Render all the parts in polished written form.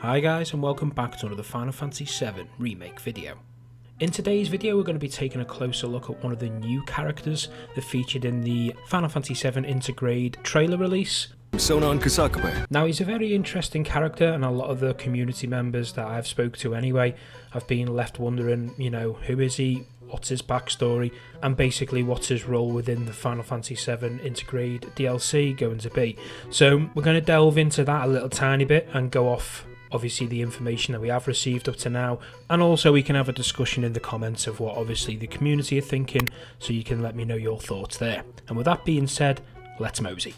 Hi guys, and welcome back to another Final Fantasy VII Remake video. In today's video we're going to be taking a closer look at one of the new characters that featured in the Final Fantasy VII Intergrade trailer release. Sonon Kusakabe. Now he's a very interesting character, and a lot of the community members that I've spoke to anyway have been left wondering, who is he, what's his backstory, and basically what's his role within the Final Fantasy VII Intergrade DLC going to be. So we're going to delve into that a little tiny bit and go off obviously the information that we have received up to now, and also we can have a discussion in the comments of what obviously the community are thinking, so you can let me know your thoughts there. And with that being said, let's mosey.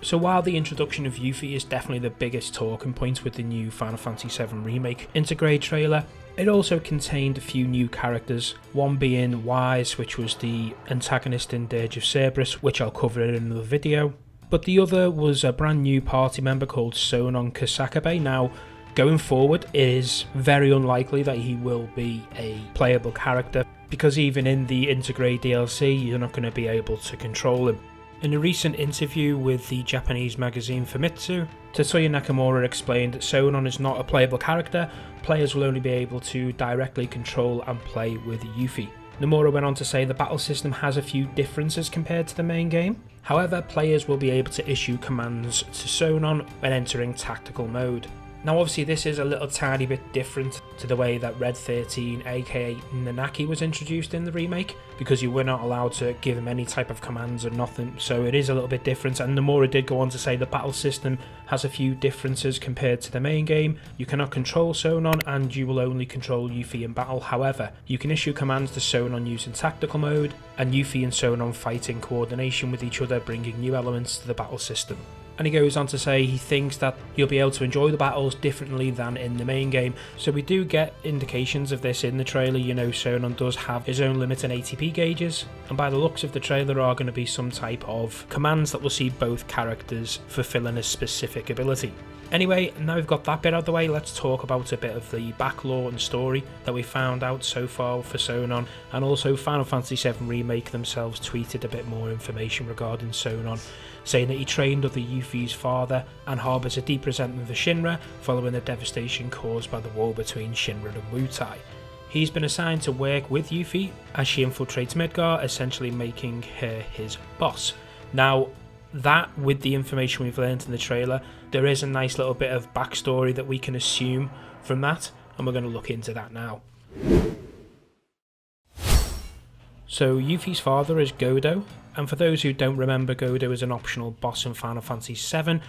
So while the introduction of Yuffie is definitely the biggest talking point with the new Final Fantasy VII Remake Intergrade trailer, it also contained a few new characters, one being Wise, which was the antagonist in Dirge of Cerberus, which I'll cover in another video. But the other was a brand new party member called Sonon Kusakabe. Now, going forward, it is very unlikely that he will be a playable character, because even in the Intergrade DLC, you're not going to be able to control him. In a recent interview with the Japanese magazine Famitsu, Tetsuya Nakamura explained that Sonon is not a playable character. Players will only be able to directly control and play with Yuffie. Nomura went on to say the battle system has a few differences compared to the main game. However, players will be able to issue commands to Sonon when entering tactical mode. Now obviously this is a little tiny bit different to the way that Red 13 aka Nanaki was introduced in the remake, because you were not allowed to give him any type of commands or nothing, so it is a little bit different. And Nomura did go on to say the battle system has a few differences compared to the main game. You cannot control Sonon, and you will only control Yuffie in battle. However, you can issue commands to Sonon using tactical mode, and Yuffie and Sonon fight in coordination with each other, bringing new elements to the battle system. And he goes on to say he thinks that you'll be able to enjoy the battles differently than in the main game. So we do get indications of this in the trailer. Sonon does have his own limit in ATP gauges, and by the looks of the trailer there are going to be some type of commands that will see both characters fulfilling a specific ability. Anyway, now we've got that bit out of the way, let's talk about a bit of the backlore and story that we found out so far for Sonon, and also Final Fantasy VII Remake themselves tweeted a bit more information regarding Sonon, saying that he trained under Yuffie's father and harbours a deep resentment for Shinra following the devastation caused by the war between Shinra and Wutai. He's been assigned to work with Yuffie as she infiltrates Midgar, essentially making her his boss. Now, that, with the information we've learned in the trailer, there is a nice little bit of backstory that we can assume from that, and we're going to look into that now. So Yuffie's father is Godo, and for those who don't remember, Godo is an optional boss in Final Fantasy VII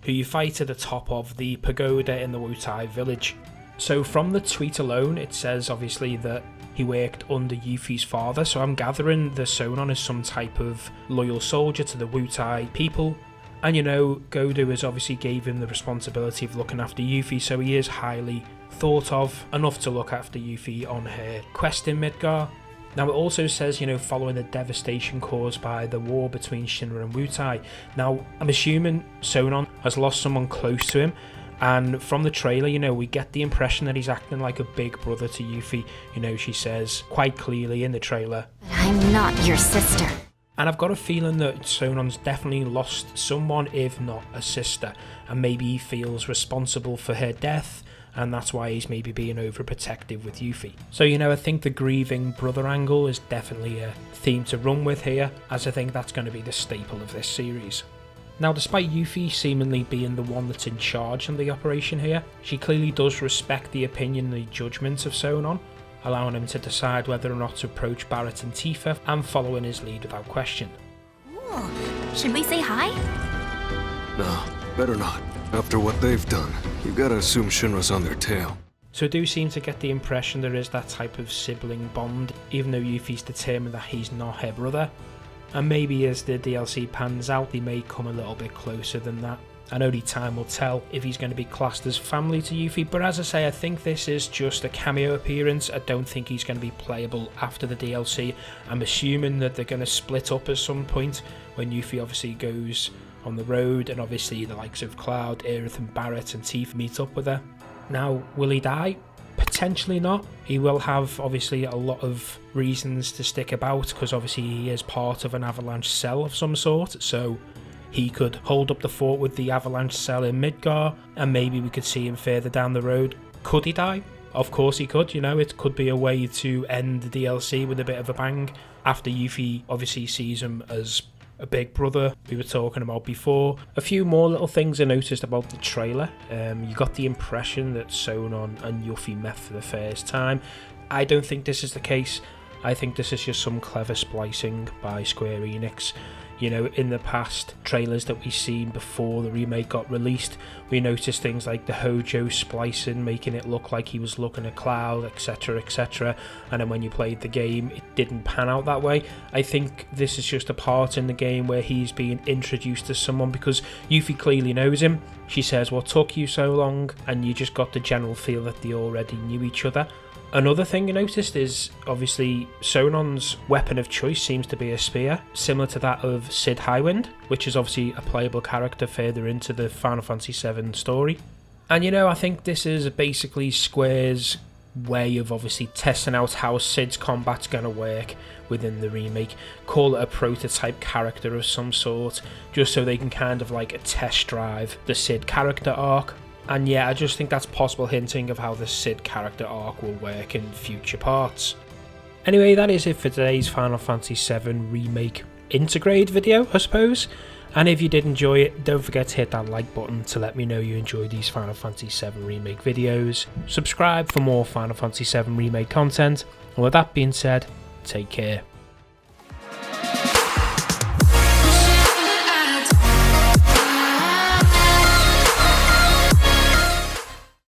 who you fight at the top of the pagoda in the Wutai village. So from the tweet alone, it says obviously that he worked under Yuffie's father, so I'm gathering that Sonon is some type of loyal soldier to the Wutai people. And Godo has obviously gave him the responsibility of looking after Yuffie, so he is highly thought of, enough to look after Yuffie on her quest in Midgar. Now it also says, following the devastation caused by the war between Shinra and Wutai. Now I'm assuming Sonon has lost someone close to him, and from the trailer, we get the impression that he's acting like a big brother to Yuffie. She says quite clearly in the trailer, "But I'm not your sister." And I've got a feeling that Sonon's definitely lost someone, if not a sister, and maybe he feels responsible for her death, and that's why he's maybe being overprotective with Yuffie. So I think the grieving brother angle is definitely a theme to run with here, as I think that's going to be the staple of this series. Now, despite Yuffie seemingly being the one that's in charge in the operation here, she clearly does respect the opinion and the judgment of Sonon, allowing him to decide whether or not to approach Barrett and Tifa, and following his lead without question. Ooh, should we say hi? No, better not. After what they've done, you gotta assume Shinra's on their tail. So I do seem to get the impression there is that type of sibling bond, even though Yuffie's determined that he's not her brother. And maybe as the DLC pans out, they may come a little bit closer than that. And only time will tell if he's going to be classed as family to Yuffie. But as I say, I think this is just a cameo appearance. I don't think he's going to be playable after the DLC. I'm assuming that they're going to split up at some point when Yuffie obviously goes on the road, and obviously the likes of Cloud, Aerith and Barrett and Tifa meet up with her. Now, will he die? Potentially not. He will have obviously a lot of reasons to stick about, because obviously he is part of an Avalanche cell of some sort, so he could hold up the fort with the avalanche cell in Midgar, and maybe we could see him further down the road. Could he die? Of course he could, you know, it could be a way to end the DLC with a bit of a bang, after Yuffie obviously sees him as a big brother we were talking about before. A few more little things I noticed about the trailer. You got the impression that Sonon and Yuffie met for the first time. I don't think this is the case. I think this is just some clever splicing by Square Enix. You know, in the past trailers that we've seen before the remake got released, we noticed things like the Hojo splicing, making it look like he was looking at Cloud, etc, etc, and then when you played the game it didn't pan out that way. I think this is just a part in the game where he's being introduced to someone, because Yuffie clearly knows him. She says, "What took you so long?" and you just got the general feel that they already knew each other. Another thing I noticed is obviously Sonon's weapon of choice seems to be a spear, similar to that of Sid Highwind, which is obviously a playable character further into the Final Fantasy VII story. And you know, I think this is basically Square's way of obviously testing out how Sid's combat's going to work within the remake. Call it a prototype character of some sort, just so they can kind of like test drive the Sid character arc. And yeah, I just think that's possible hinting of how the Sid character arc will work in future parts. Anyway, that is it for today's Final Fantasy VII Remake Intergrade video, I suppose. And if you did enjoy it, don't forget to hit that like button to let me know you enjoyed these Final Fantasy VII Remake videos. Subscribe for more Final Fantasy VII Remake content. And with that being said, take care.